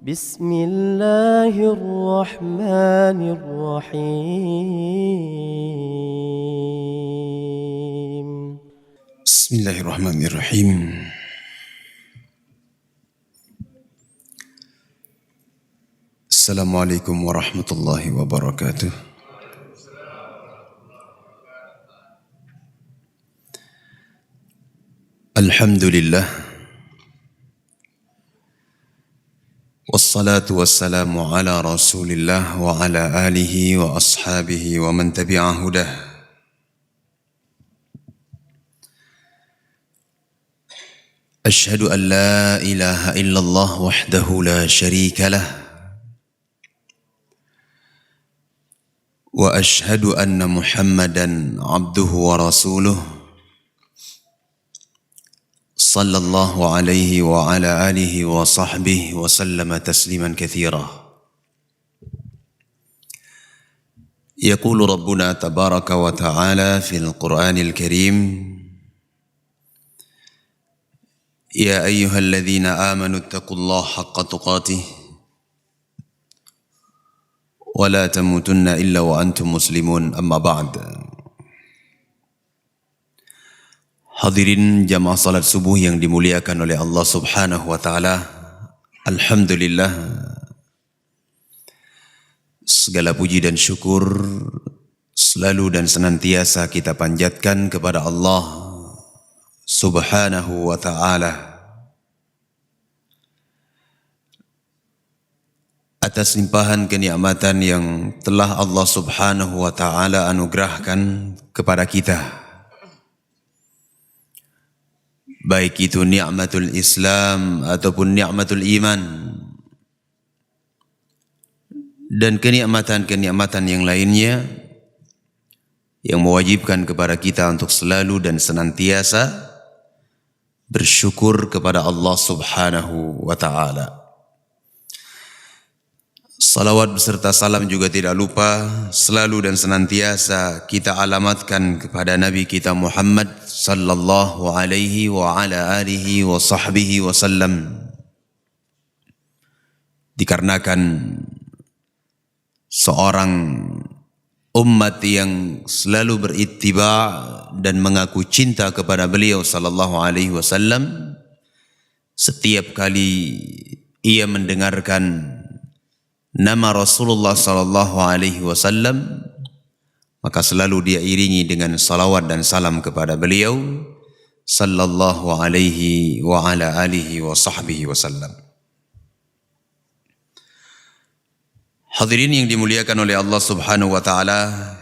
بسم الله الرحمن الرحيم بسم الله الرحمن الرحيم السلام عليكم ورحمة الله وبركاته. الحمد لله والصلاة والسلام على رسول الله وعلى آله وأصحابه ومن تبع هداه. أشهد أن لا إله إلا الله وحده لا شريك له وأشهد أن محمدا عبده ورسوله صلى الله عليه وعلى آله وصحبه وسلم تسليما كثيرا. يقول ربنا تبارك وتعالى في القرآن الكريم: يا أيها الذين آمنوا اتقوا الله حق تقاته ولا تموتن إلا وأنتم مسلمون. أما بعد. Hadirin jamaah salat subuh yang dimuliakan oleh Allah Subhanahu wa taala. Alhamdulillah, segala puji dan syukur selalu dan senantiasa kita panjatkan kepada Allah Subhanahu wa taala atas limpahan kenikmatan yang telah Allah Subhanahu wa taala anugerahkan kepada kita. Baik itu nikmatul Islam ataupun nikmatul iman dan kenikmatan-kenikmatan yang lainnya yang mewajibkan kepada kita untuk selalu dan senantiasa bersyukur kepada Allah Subhanahu wa taala. Salawat beserta salam juga tidak lupa selalu dan senantiasa kita alamatkan kepada Nabi kita Muhammad sallallahu alaihi wa ala alihi wa sahbihi wasallam. Dikarenakan seorang umat yang selalu berittiba dan mengaku cinta kepada beliau sallallahu alaihi wasallam, setiap kali ia mendengarkan nama Rasulullah sallallahu alaihi wasallam, maka selalu dia iringi dengan salawat dan salam kepada beliau sallallahu alaihi wa ala alihi wa sahbihi wasallam. Hadirin yang dimuliakan oleh Allah Subhanahu wa taala,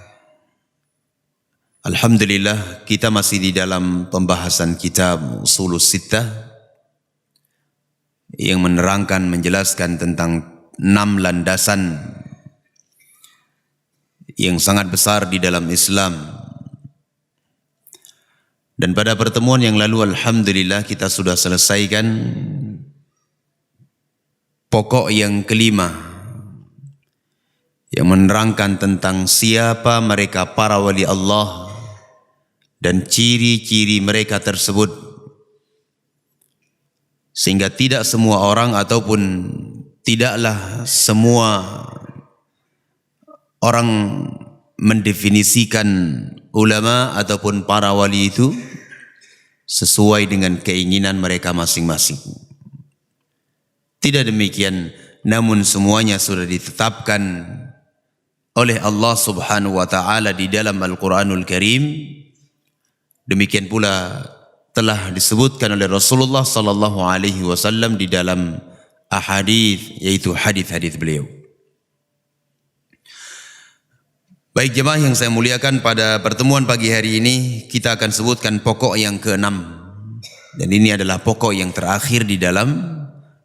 alhamdulillah kita masih di dalam pembahasan kitab Ushulus Sittah yang menerangkan, menjelaskan tentang 6 landasan yang sangat besar di dalam Islam. Dan pada pertemuan yang lalu alhamdulillah kita sudah selesaikan pokok yang kelima yang menerangkan tentang siapa mereka para wali Allah dan ciri-ciri mereka tersebut, sehingga tidak semua orang ataupun tidaklah semua orang mendefinisikan ulama ataupun para wali itu sesuai dengan keinginan mereka masing-masing. Tidak demikian, namun semuanya sudah ditetapkan oleh Allah Subhanahu wa taala di dalam Al-Qur'anul Karim. Demikian pula telah disebutkan oleh Rasulullah sallallahu alaihi wasallam di dalam ahadits, yaitu hadis-hadis beliau. Baik jemaah yang saya muliakan, pada pertemuan pagi hari ini kita akan sebutkan pokok yang ke-6, dan ini adalah pokok yang terakhir di dalam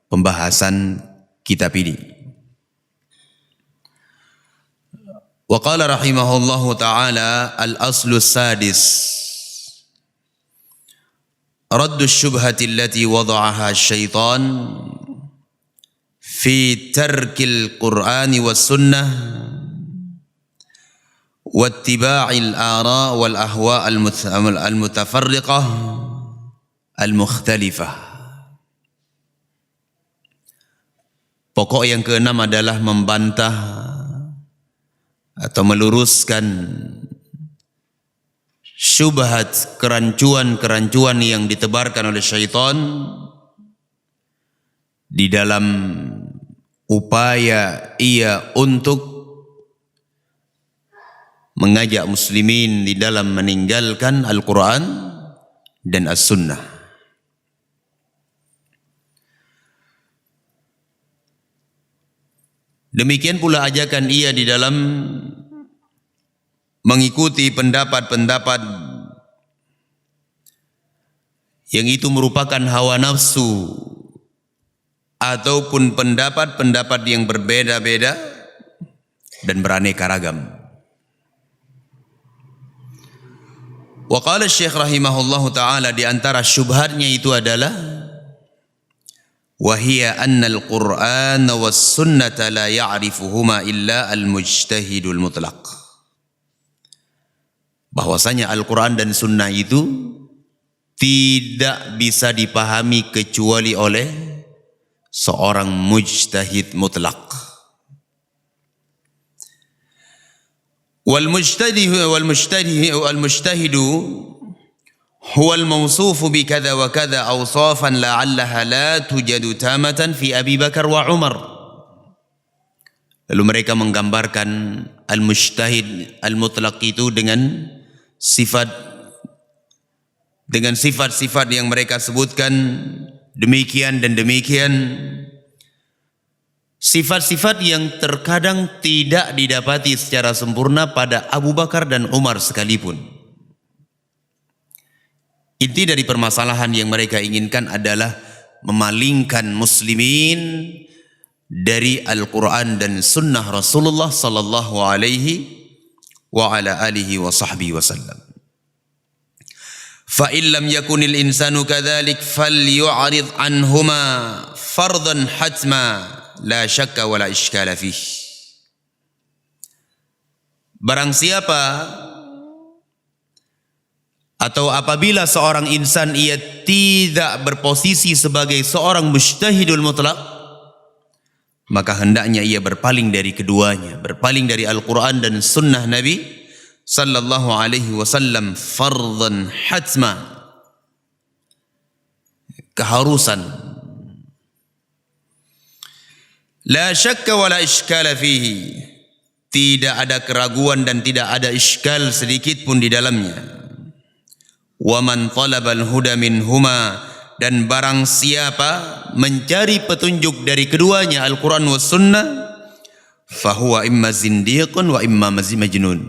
pembahasan kitab ini. Wa qala rahimahullahu ta'ala al-aslu sadis raddu syubhati allati wada'aha syaitan fi tarkil Qur'ani was sunnah wa ittiba'il ara wal ahwa al mutafarriqah al mukhtalifah. Pokok yang keenam adalah membantah atau meluruskan syubhat, kerancuan-kerancuan yang ditebarkan oleh syaitan di dalam upaya ia untuk mengajak muslimin di dalam meninggalkan Al-Quran dan As-Sunnah. Demikian pula ajakan ia di dalam mengikuti pendapat-pendapat yang itu merupakan hawa nafsu ataupun pendapat-pendapat yang berbeda-beda dan beraneka ragam. Wa qala Syekh rahimahullahu taala, di antara syubhatnya itu adalah وهي أن القرآن والسنة لا يعرفهما إلا المجتهد المطلق. Bahwasanya Al-Quran dan Sunnah itu tidak bisa dipahami kecuali oleh seorang mujtahid mutlak. Wal-mujtahidu هو الموصوف بكذا وكذا أوصافا لعلها لا توجد تامة في أبي بكر وعمر. Lalu mereka menggambarkan al-mujtahid al-mutlaq itu dengan sifat-sifat yang mereka sebutkan demikian dan demikian. Sifat-sifat yang terkadang tidak didapati secara sempurna pada Abu Bakar dan Umar sekalipun. Inti dari permasalahan yang mereka inginkan adalah memalingkan muslimin dari Al-Quran dan Sunnah Rasulullah sallallahu alaihi wa ala alihi wa sahbihi wasallam. Fa in lam yakunil insanu kadzalik falyu'rid anhuma fardan hatma la syakka wala iskala fih. Barang siapa atau apabila seorang insan ia tidak berposisi sebagai seorang mujtahidul mutlaq, maka hendaknya ia berpaling dari keduanya, berpaling dari Al-Quran dan Sunnah Nabi sallallahu alaihi wasallam fardhan hatma, keharusan. La syakka wala iskala fihi, tidak ada keraguan dan tidak ada iskal sedikit pun di dalamnya. Wa man talabal huda minhuma, dan barang siapa mencari petunjuk dari keduanya Al-Quran wa Sunnah, fahuwa imma zindiqun wa imma majnun.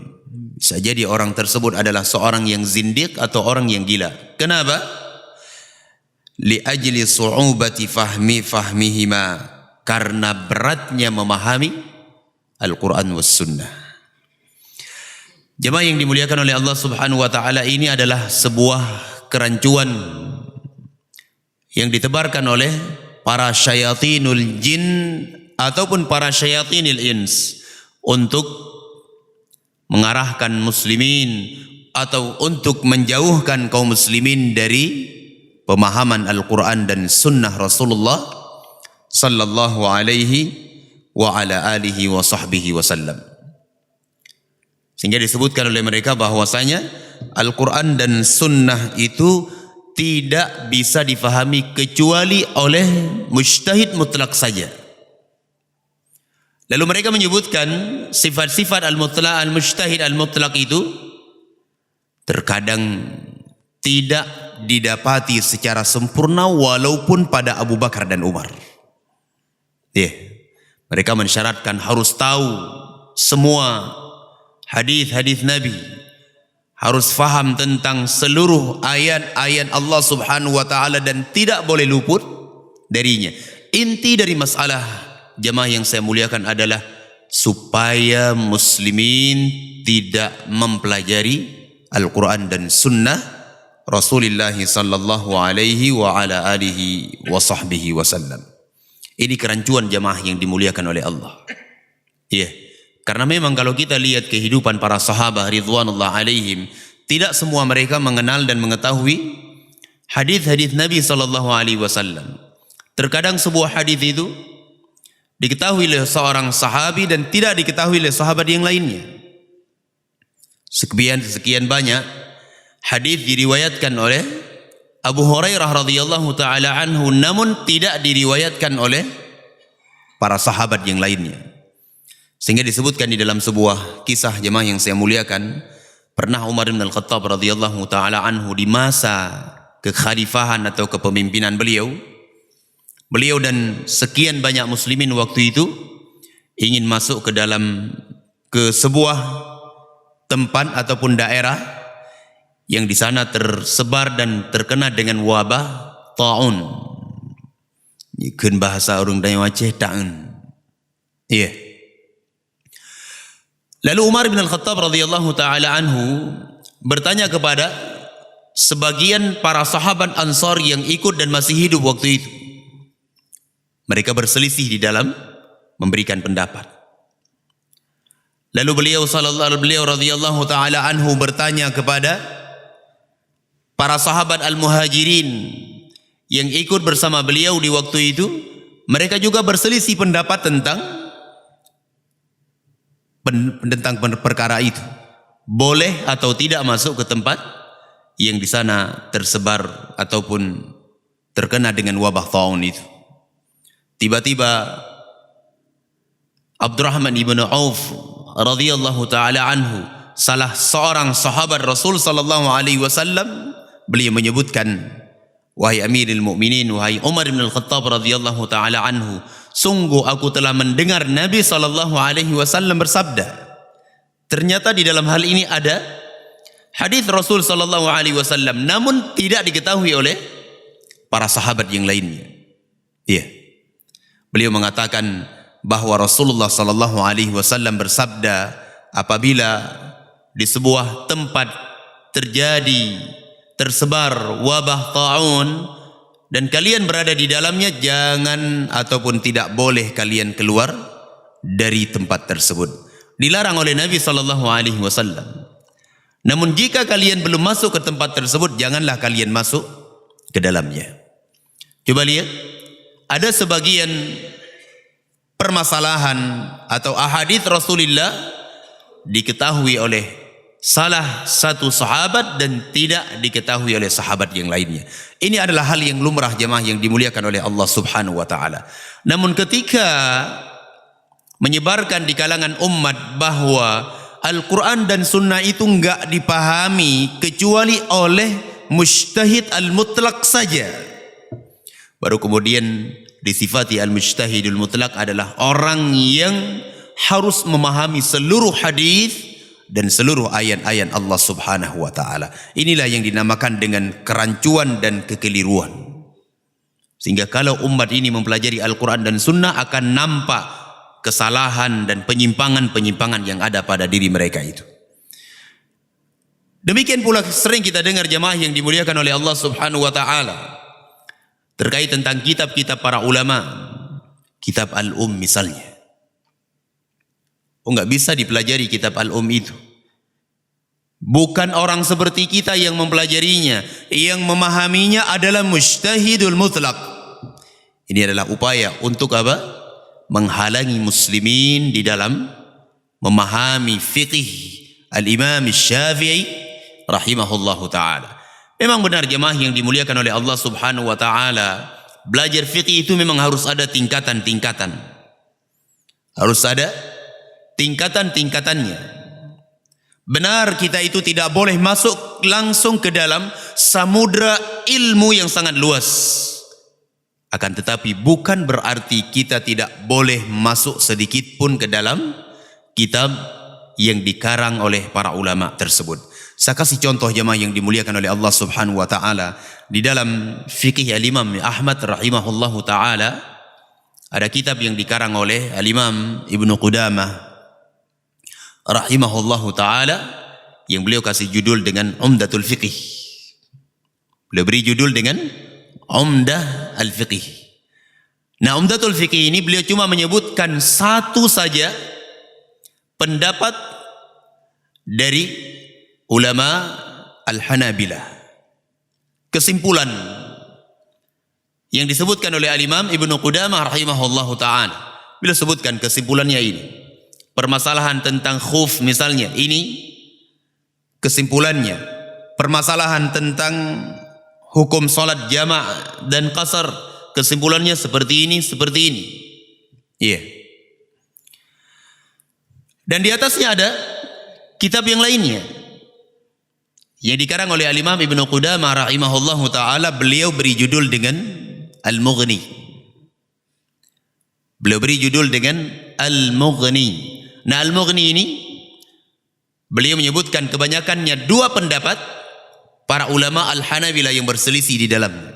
Bisa jadi orang tersebut adalah seorang yang zindiq atau orang yang gila. Kenapa? Li ajli su'ubati fahmihima, karena beratnya memahami Al-Quran wa Sunnah. Jemaah yang dimuliakan oleh Allah Subhanahu wa taala, ini adalah sebuah kerancuan yang ditebarkan oleh para syayatinul jin ataupun para syayatinil ins untuk mengarahkan muslimin atau untuk menjauhkan kaum muslimin dari pemahaman Al-Quran dan Sunnah Rasulullah sallallahu alaihi wa ala alihi wa sahbihi wasallam. Sehingga disebutkan oleh mereka bahwasanya Al-Quran dan Sunnah itu tidak bisa difahami kecuali oleh mujtahid mutlak saja. Lalu mereka menyebutkan sifat-sifat al-mujtahid al-mutlak itu terkadang tidak didapati secara sempurna walaupun pada Abu Bakar dan Umar. Mereka mensyaratkan harus tahu semua hadis-hadis Nabi, harus faham tentang seluruh ayat-ayat Allah Subhanahu wa taala dan tidak boleh luput darinya. Inti dari masalah jemaah yang saya muliakan adalah supaya muslimin tidak mempelajari Al-Quran dan Sunnah Rasulullah sallallahu alaihi wa ala alihi wa sahbihi wasallam. Ini kerancuan jemaah yang dimuliakan oleh Allah. Karena memang kalau kita lihat kehidupan para sahabat ridwanullah alaihim, tidak semua mereka mengenal dan mengetahui hadis-hadis Nabi sallallahu alaihi wasallam. Terkadang sebuah hadis itu diketahui oleh seorang sahabi dan tidak diketahui oleh sahabat yang lainnya. Sekian banyak hadis diriwayatkan oleh Abu Hurairah radhiyallahu taala anhu, namun tidak diriwayatkan oleh para sahabat yang lainnya. Sehingga disebutkan di dalam sebuah kisah jemaah yang saya muliakan, pernah Umar bin Al-Khattab radhiyallahu taala anhu di masa kekhalifahan atau kepemimpinan beliau dan sekian banyak muslimin waktu itu ingin masuk ke sebuah tempat ataupun daerah yang di sana tersebar dan terkena dengan wabah ta'un. Ini bahasa orang Dayak Aceh ta'un. Iya. Lalu Umar bin Al-Khattab radhiyallahu taala anhu bertanya kepada sebagian para sahabat Ansar yang ikut dan masih hidup waktu itu. Mereka berselisih di dalam memberikan pendapat. Lalu beliau radhiyallahu taala anhu bertanya kepada para sahabat Al-Muhajirin yang ikut bersama beliau di waktu itu. Mereka juga berselisih pendapat tentang perkara itu. Boleh atau tidak masuk ke tempat yang di sana tersebar ataupun terkena dengan wabah taun itu. Tiba-tiba Abdurrahman ibn Auf radhiyallahu taala anhu, salah seorang sahabat Rasul sallallahu alaihi wasallam, beliau menyebutkan, wahai Amirul Mukminin, wahai Umar bin Al-Khattab radhiyallahu taala anhu, sungguh aku telah mendengar Nabi sallallahu alaihi wasallam bersabda. Ternyata di dalam hal ini ada hadis Rasul sallallahu alaihi wasallam, namun tidak diketahui oleh para sahabat yang lainnya. Iya. Beliau mengatakan bahwa Rasulullah sallallahu alaihi wasallam bersabda, apabila di sebuah tempat tersebar wabah taun dan kalian berada di dalamnya, jangan ataupun tidak boleh kalian keluar dari tempat tersebut. Dilarang oleh Nabi sallallahu alaihi wasallam. Namun jika kalian belum masuk ke tempat tersebut, janganlah kalian masuk ke dalamnya. Coba lihat, ada sebagian permasalahan atau ahadits Rasulullah diketahui oleh salah satu sahabat dan tidak diketahui oleh sahabat yang lainnya. Ini adalah hal yang lumrah jemaah yang dimuliakan oleh Allah Subhanahu wa taala. Namun ketika menyebarkan di kalangan umat bahwa Al-Quran dan Sunnah itu enggak dipahami kecuali oleh mujtahid al-mutlaq saja, baru kemudian disifati al-mujtahidul mutlaq adalah orang yang harus memahami seluruh hadis dan seluruh ayat-ayat Allah Subhanahu wa taala. Inilah yang dinamakan dengan kerancuan dan kekeliruan. Sehingga kalau umat ini mempelajari Al-Quran dan Sunnah, akan nampak kesalahan dan penyimpangan-penyimpangan yang ada pada diri mereka itu. Demikian pula sering kita dengar jemaah yang dimuliakan oleh Allah Subhanahu wa taala terkait tentang kitab-kitab para ulama, kitab Al-Um misalnya. Enggak bisa dipelajari kitab Al-Um itu. Bukan orang seperti kita yang mempelajarinya, yang memahaminya adalah mujtahidul mutlaq. Ini adalah upaya untuk apa? Menghalangi muslimin di dalam memahami fiqih Al-Imam Syafi'i rahimahullahu ta'ala. Memang benar jemaah yang dimuliakan oleh Allah Subhanahu wa taala, belajar fiqih itu memang harus ada tingkatan-tingkatan. Harus ada tingkatan-tingkatannya. Benar, kita itu tidak boleh masuk langsung ke dalam samudra ilmu yang sangat luas. Akan tetapi bukan berarti kita tidak boleh masuk sedikit pun ke dalam kitab yang dikarang oleh para ulama tersebut. Saya kasih contoh jemaah yang dimuliakan oleh Allah Subhanahu wa taala. Di dalam fikih Al-Imam Ahmad rahimahullahu taala ada kitab yang dikarang oleh Al-Imam Ibnu Qudamah rahimahullahu taala yang beliau kasih judul dengan Umdatul Fiqih. Beliau beri judul dengan Umdah Al-Fiqih. Nah, Umdatul Fiqih ini beliau cuma menyebutkan satu saja pendapat dari ulama Al-Hanabilah. Kesimpulan yang disebutkan oleh Al-Imam Ibnu Qudamah rahimahullahu ta'ala, beliau sebutkan kesimpulannya ini. Permasalahan tentang khuf misalnya, ini kesimpulannya. Permasalahan tentang hukum salat jama' dan qasar, kesimpulannya seperti ini, seperti ini. Iya. Dan di atasnya ada kitab yang lainnya yang dikarang oleh Al-Imam Ibnu Qudamah rahimahullahu taala. Beliau beri judul dengan Al-Mughni. Beliau beri judul dengan Al-Mughni. Nah, Al-Mughni ini beliau menyebutkan kebanyakannya dua pendapat para ulama Al-Hanabilah yang berselisih di dalamnya.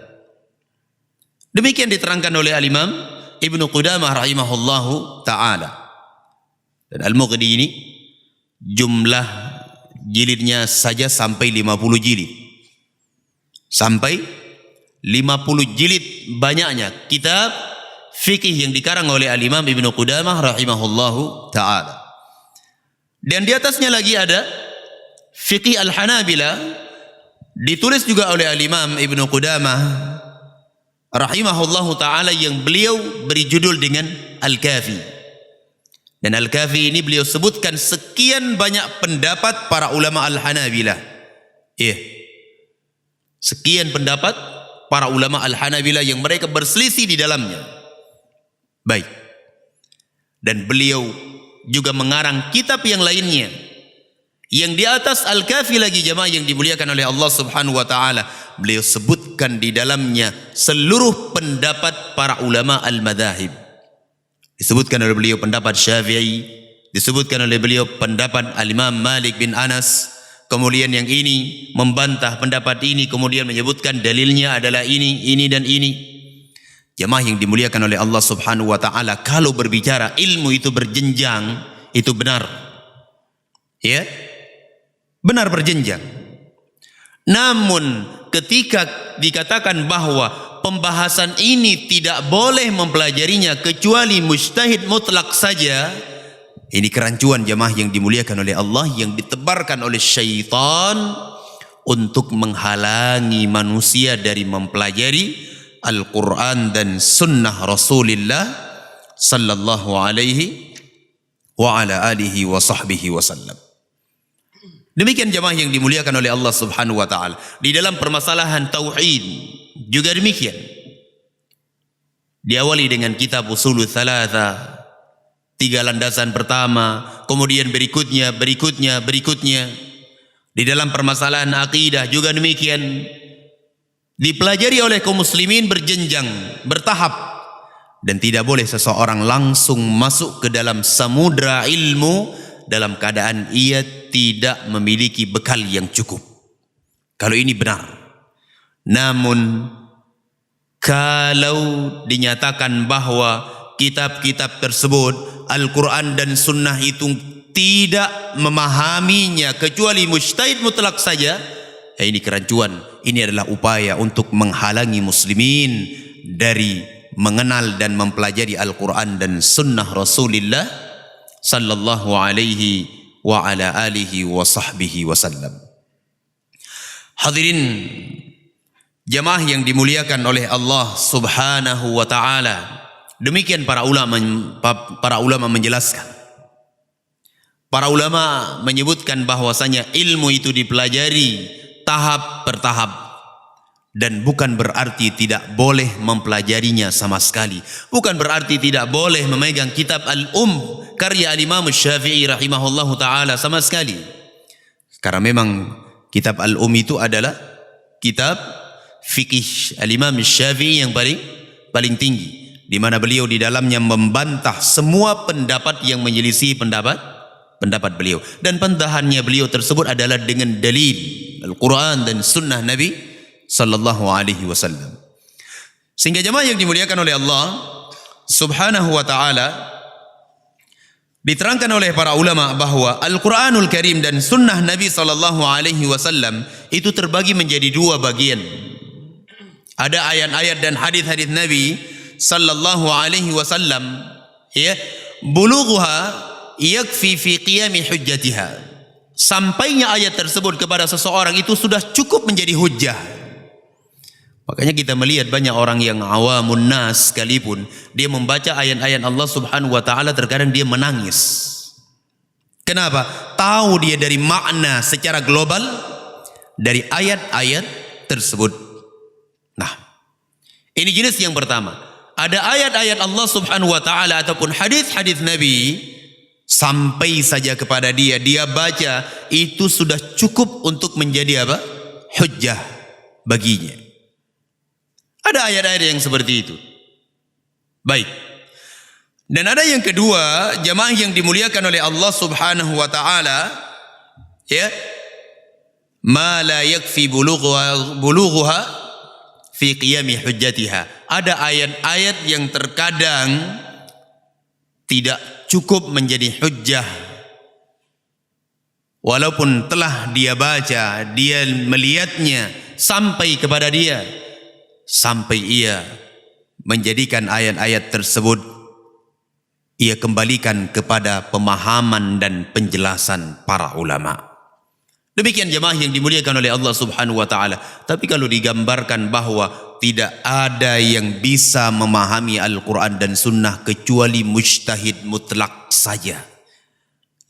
Demikian diterangkan oleh Al-Imam Ibnu Qudamah rahimahullahu taala. Dan Al-Mughni ini jumlah jilidnya saja sampai 50 jilid. Sampai 50 jilid banyaknya kitab fikih yang dikarang oleh Al-Imam Ibnu Qudamah rahimahullahu taala. Dan di atasnya lagi ada fikih Al-Hanabilah, ditulis juga oleh Al-Imam Ibnu Qudamah rahimahullahu taala, yang beliau beri judul dengan Al-Kafi. Dan Al-Kafi ini beliau sebutkan sekian banyak pendapat para ulama Al-Hanabilah. Iya. Sekian pendapat para ulama Al-Hanabilah yang mereka berselisih di dalamnya. Baik. Dan beliau juga mengarang kitab yang lainnya, yang di atas Al-Kafi lagi, jamaah yang dimuliakan oleh Allah Subhanahu wa taala. Beliau sebutkan di dalamnya seluruh pendapat para ulama al-madzhab. Disebutkan oleh beliau pendapat Syafi'i, disebutkan oleh beliau pendapat Al-Imam Malik bin Anas. Kemudian yang ini membantah pendapat ini, kemudian menyebutkan dalilnya adalah ini dan ini. Jamaah yang dimuliakan oleh Allah Subhanahu wa taala, kalau berbicara ilmu itu berjenjang, itu benar. Ya? Benar berjenjang. Namun ketika dikatakan bahwa pembahasan ini tidak boleh mempelajarinya kecuali mujtahid mutlak saja, ini kerancuan jamaah yang dimuliakan oleh Allah, yang ditebarkan oleh syaitan untuk menghalangi manusia dari mempelajari Al-Quran dan sunnah Rasulullah sallallahu alaihi wa ala alihi wa sahbihi wasallam. Demikian jamaah yang dimuliakan oleh Allah Subhanahu wa taala. Di dalam permasalahan tauhid juga demikian. Diawali dengan kitab Ushulul Tsalatsa, 3 landasan pertama, kemudian berikutnya. Di dalam permasalahan akidah juga demikian. Dipelajari oleh kaum muslimin berjenjang, bertahap, dan tidak boleh seseorang langsung masuk ke dalam samudra ilmu dalam keadaan ia tidak memiliki bekal yang cukup. Kalau ini benar. Namun kalau dinyatakan bahwa kitab-kitab tersebut, Al-Quran dan Sunnah itu tidak memahaminya kecuali mujtahid mutlak saja, ini kerancuan. Ini adalah upaya untuk menghalangi muslimin dari mengenal dan mempelajari Al-Quran dan Sunnah Rasulullah sallallahu alaihi wa ala alihi wa sahbihi wasallam. Hadirin jamaah yang dimuliakan oleh Allah Subhanahu wa taala, demikian para ulama menjelaskan. Para ulama menyebutkan bahwasanya ilmu itu dipelajari tahap per tahap, dan bukan berarti tidak boleh mempelajarinya sama sekali. Bukan berarti tidak boleh memegang kitab Al-Umm karya Al-Imam Syafi'i rahimahullahu taala sama sekali. Karena memang kitab Al-Umm itu adalah kitab fikih Al-Imam Syafi'i yang paling tinggi, di mana beliau di dalamnya membantah semua pendapat yang menyelisih pendapat beliau, dan bantahannya beliau tersebut adalah dengan dalil Al-Quran dan Sunnah Nabi sallallahu alaihi wasallam. Sehingga jemaah yang dimuliakan oleh Allah Subhanahu wa taala, diterangkan oleh para ulama bahwa Al-Quranul Karim dan Sunnah Nabi sallallahu alaihi wasallam itu terbagi menjadi 2 bagian. Ada ayat-ayat dan hadis-hadis Nabi sallallahu alaihi wasallam, ya, bulughuha yakfi fi qiyami hujjatiha. Sampainya ayat tersebut kepada seseorang itu sudah cukup menjadi hujjah. Makanya kita melihat banyak orang yang awamun nas sekalipun, dia membaca ayat-ayat Allah Subhanahu wa taala terkadang dia menangis. Kenapa? Tahu dia dari makna secara global dari ayat-ayat tersebut. Nah, ini jenis yang pertama. Ada ayat-ayat Allah Subhanahu wa taala ataupun hadis-hadis Nabi sampai saja kepada dia baca, itu sudah cukup untuk menjadi apa? Hujjah baginya. Ada ayat-ayat yang seperti itu. Baik. Dan ada yang kedua, jamaah yang dimuliakan oleh Allah Subhanahu wa taala, ya. Ma la yakfi bulughuha fi qiyami hujjatiha. Ada ayat-ayat yang terkadang tidak cukup menjadi hujjah. Walaupun telah dia baca, dia melihatnya sampai kepada dia, sampai ia menjadikan ayat-ayat tersebut ia kembalikan kepada pemahaman dan penjelasan para ulama. Demikian jemaah yang dimuliakan oleh Allah Subhanahu wa taala. Tapi kalau digambarkan bahwa tidak ada yang bisa memahami Al-Quran dan Sunnah kecuali mujtahid mutlak saja.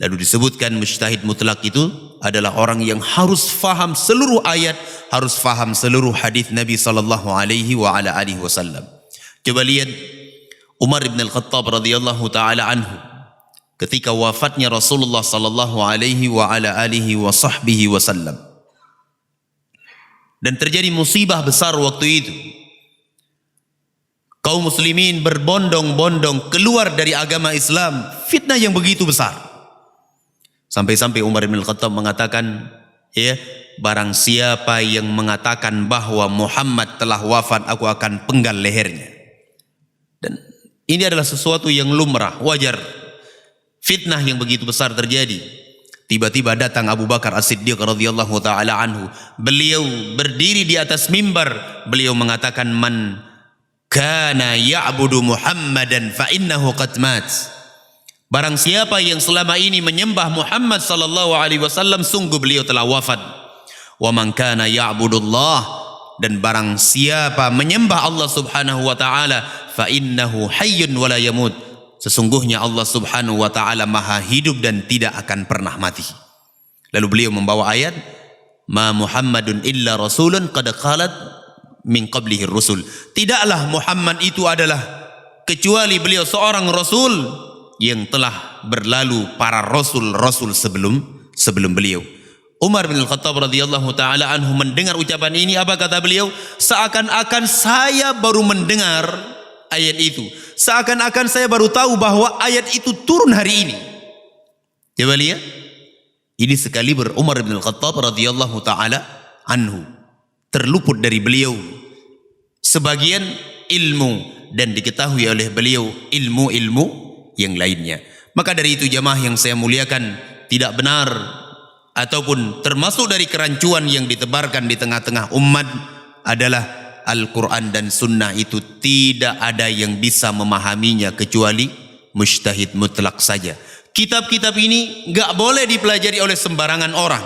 Lalu disebutkan mujtahid mutlak itu adalah orang yang harus faham seluruh ayat, harus faham seluruh hadis Nabi sallallahu alaihi wa ala alihi wasallam. Coba lihat Umar bin Al-Khattab radhiyallahu taala anhu ketika wafatnya Rasulullah sallallahu alaihi wa ala alihi wa sahbihi wasallam. Dan terjadi musibah besar waktu itu. Kaum muslimin berbondong-bondong keluar dari agama Islam, fitnah yang begitu besar. Sampai-sampai Umar bin Al-Khattab mengatakan, ya, barang siapa yang mengatakan bahwa Muhammad telah wafat, aku akan penggal lehernya. Dan ini adalah sesuatu yang lumrah, wajar. Fitnah yang begitu besar terjadi. Tiba-tiba datang Abu Bakar As-Siddiq radhiyallahu taala anhu. Beliau berdiri di atas mimbar, beliau mengatakan, man kana ya'budu Muhammadan fa innahu qad mat. Barang siapa yang selama ini menyembah Muhammad sallallahu alaihi wasallam, sungguh beliau telah wafat. Wa man kana ya'budullah, dan barang siapa menyembah Allah Subhanahu wa taala, fa innahu hayyun wa la yamut. Sesungguhnya Allah Subhanahu wa taala maha hidup dan tidak akan pernah mati. Lalu beliau membawa ayat, ma Muhammadun illa rasulun qad khalat min qablihi rusul. Tidaklah Muhammad itu adalah kecuali beliau seorang rasul yang telah berlalu para rasul-rasul sebelum beliau. Umar bin Al-Khattab radhiyallahu taala anhu mendengar ucapan ini, apa kata beliau? Seakan-akan saya baru mendengar ayat itu. Seakan-akan saya baru tahu bahwa ayat itu turun hari ini. Coba lihat. Ini sekali Umar bin Al-Khattab radhiyallahu taala anhu terluput dari beliau sebagian ilmu dan diketahui oleh beliau ilmu-ilmu yang lainnya. Maka dari itu jamaah yang saya muliakan, tidak benar ataupun termasuk dari kerancuan yang ditebarkan di tengah-tengah umat adalah Al-Quran dan Sunnah itu tidak ada yang bisa memahaminya kecuali mujtahid mutlak saja. Kitab-kitab ini gak boleh dipelajari oleh sembarangan orang.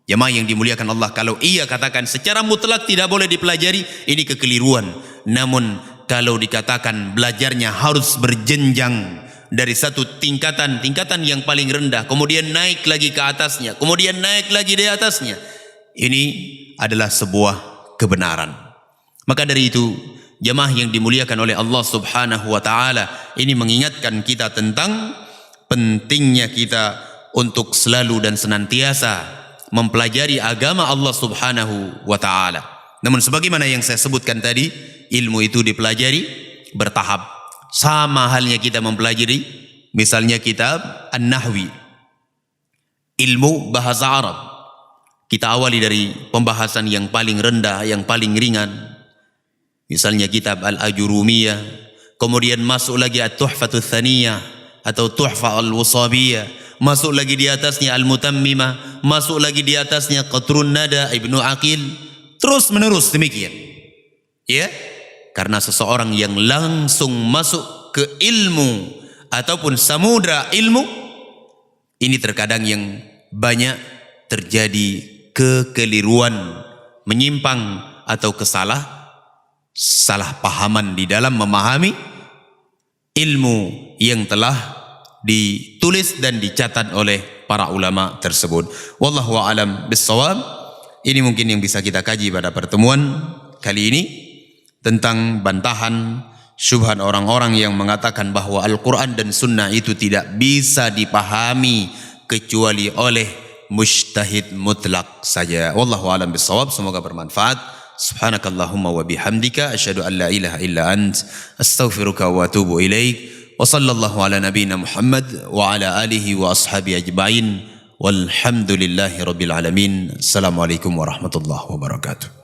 Jamaah yang dimuliakan Allah, kalau ia katakan secara mutlak tidak boleh dipelajari, ini kekeliruan. Namun kalau dikatakan belajarnya harus berjenjang dari satu tingkatan yang paling rendah, kemudian naik lagi ke atasnya, kemudian naik lagi di atasnya, ini adalah sebuah kebenaran. Maka dari itu, jamaah yang dimuliakan oleh Allah Subhanahu wa taala, ini mengingatkan kita tentang pentingnya kita untuk selalu dan senantiasa mempelajari agama Allah Subhanahu wa taala. Namun sebagaimana yang saya sebutkan tadi, ilmu itu dipelajari bertahap. Sama halnya kita mempelajari misalnya kitab An-Nahwi, ilmu bahasa Arab. Kita awali dari pembahasan yang paling rendah, yang paling ringan. Misalnya kitab Al-Ajurumiyah, kemudian masuk lagi At-Tuhfatul Thaniyah atau Tuhfa Al-Wusabiyah, masuk lagi di atasnya Al-Mutammimah, masuk lagi di atasnya Qatrun Nada Ibnu Aqil, terus menerus demikian. Ya, karena seseorang yang langsung masuk ke ilmu ataupun samudra ilmu, ini terkadang yang banyak terjadi kekeliruan, menyimpang atau salah pahaman di dalam memahami ilmu yang telah ditulis dan dicatat oleh para ulama tersebut. Wallahu a'lam bissawab. Ini mungkin yang bisa kita kaji pada pertemuan kali ini tentang bantahan syubhat orang-orang yang mengatakan bahwa Al-Quran dan Sunnah itu tidak bisa dipahami kecuali oleh mujtahid mutlak saja. Wallahu a'lam bissawab. Semoga bermanfaat. Subhanakallahumma wa bihamdika asyhadu an la ilaha illa ant astaghfiruka wa atubu ilaik. Wa sallallahu ala nabiyyina Muhammad wa ala alihi wa ashabi ajma'in. Walhamdulillahi rabbil alamin. Assalamualaikum warahmatullahi wabarakatuh.